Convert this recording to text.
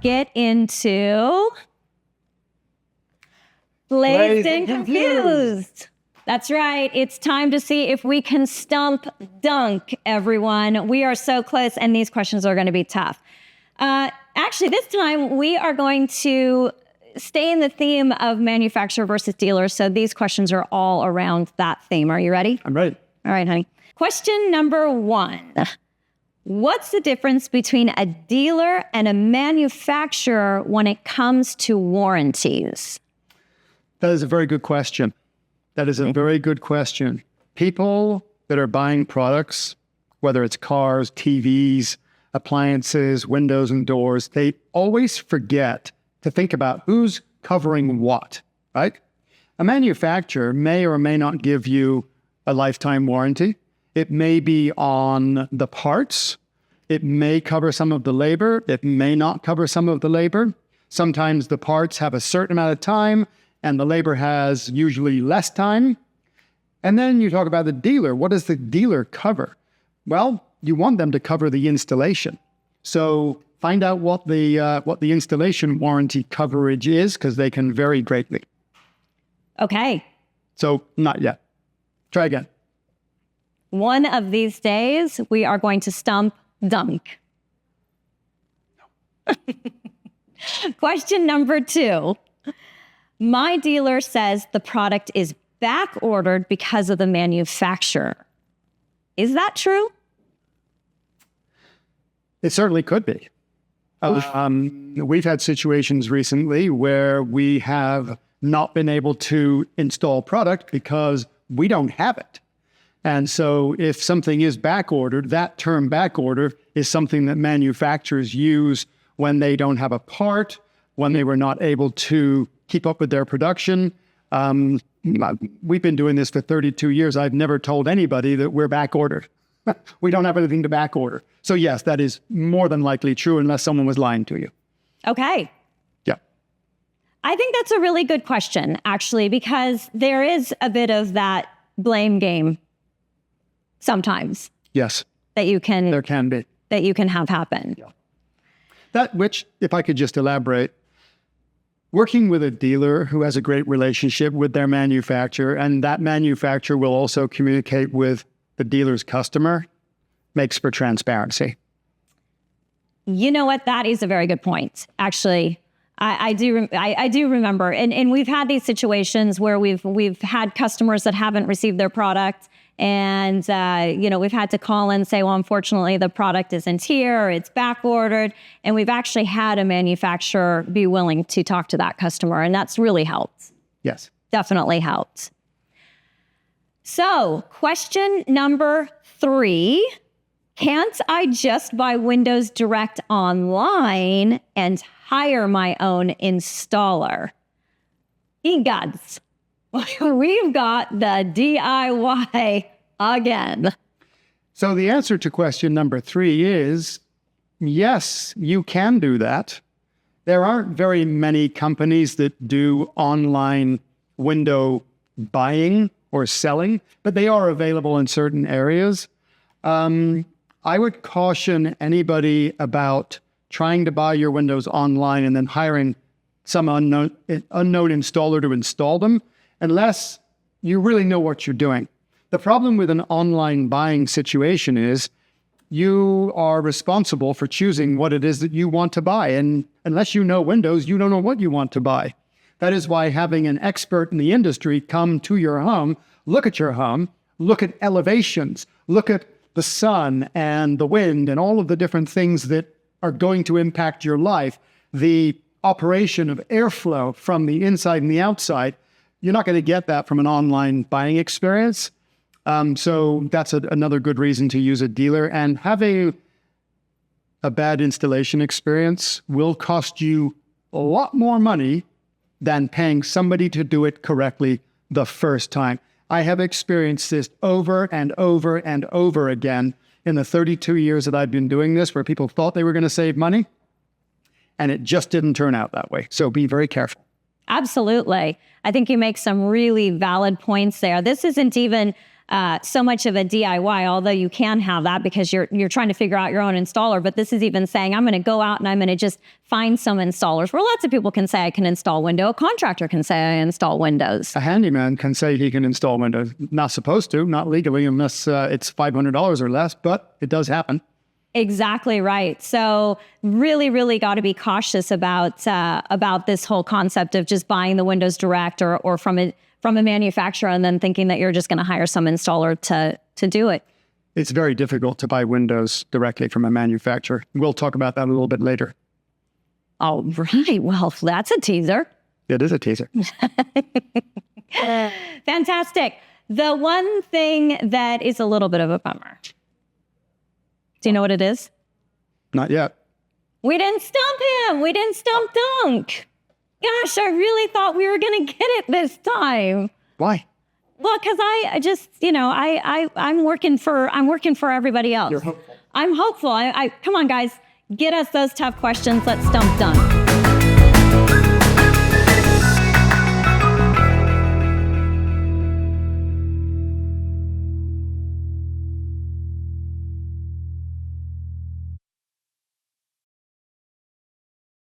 get into Glazed and Confused. That's right. It's time to see if we can stump Dunc, everyone. We are so close, and these questions are going to be tough. Actually, this time we are going to stay in the theme of manufacturer versus dealer. So these questions are all around that theme. Are you ready? I'm ready. All right, honey. Question number 1. What's the difference between a dealer and a manufacturer when it comes to warranties? That is a very good question. That is a very good question. People that are buying products, whether it's cars, TVs, appliances, windows and doors, they always forget to think about who's covering what, right? A manufacturer may or may not give you a lifetime warranty. It may be on the parts. It may cover some of the labor. It may not cover some of the labor. Sometimes the parts have a certain amount of time and the labor has usually less time. And then you talk about the dealer. What does the dealer cover? Well, you want them to cover the installation. So find out what the installation warranty coverage is, because they can vary greatly. Okay. So not yet. Try again. One of these days, we are going to stump Dunc. No. Question number 2. My dealer says the product is back ordered because of the manufacturer. Is that true? It certainly could be. We've had situations recently where we have not been able to install product because we don't have it. And so if something is back ordered, that term back order is something that manufacturers use when they don't have a part, when they were not able to keep up with their production. We've been doing this for 32 years. I've never told anybody that we're back ordered. We don't have anything to back order. So yes, that is more than likely true unless someone was lying to you. Okay. Yeah. I think that's a really good question, actually, because there is a bit of that blame game sometimes. Yes. That you can... There can be. That you can have happen. Yeah. That which, if I could just elaborate, working with a dealer who has a great relationship with their manufacturer, and that manufacturer will also communicate with the dealer's customer, makes for transparency. You know what? That is a very good point. Actually, I do remember, and we've had these situations where we've had customers that haven't received their product, and we've had to call in and say, well, unfortunately, the product isn't here, or it's back ordered, and we've actually had a manufacturer be willing to talk to that customer, and that's really helped. Yes, definitely helped. So, question number 3. Can't I just buy Windows Direct online and hire my own installer? Egods. We've got the DIY again. So the answer to question number 3 is, yes, you can do that. There aren't very many companies that do online window buying or selling, but they are available in certain areas. I would caution anybody about trying to buy your windows online and then hiring some unknown installer to install them, unless you really know what you're doing. The problem with an online buying situation is you are responsible for choosing what it is that you want to buy. And unless you know Windows, you don't know what you want to buy. That is why having an expert in the industry come to your home, look at your home, look at elevations, look at the sun and the wind and all of the different things that are going to impact your life, the operation of airflow from the inside and the outside, you're not going to get that from an online buying experience. So that's another good reason to use a dealer. And having a bad installation experience will cost you a lot more money than paying somebody to do it correctly the first time. I have experienced this over and over and over again in the 32 years that I've been doing this, where people thought they were going to save money, and it just didn't turn out that way. So be very careful. Absolutely. I think you make some really valid points there. This isn't even so much of a DIY, although you can have that because you're trying to figure out your own installer. But this is even saying, I'm going to go out and I'm going to just find some installers, where lots of people can say I can install window. A contractor can say I install windows. A handyman can say he can install windows. Not supposed to, not legally, unless it's $500 or less, but it does happen. Exactly right. So really, really got to be cautious about this whole concept of just buying the windows direct or from a manufacturer and then thinking that you're just going to hire some installer to do it. It's very difficult to buy windows directly from a manufacturer. We'll talk about that a little bit later. Oh, right. Well, that's a teaser. It is a teaser. Fantastic. The one thing that is a little bit of a bummer. Do you know what it is? Not yet. We didn't stump him. We didn't stump Dunc. Gosh, I really thought we were going to get it this time. Why? Well, because I just, I'm working for everybody else. You're hopeful. I'm hopeful. Come on, guys, get us those tough questions. Let's stump Dunc.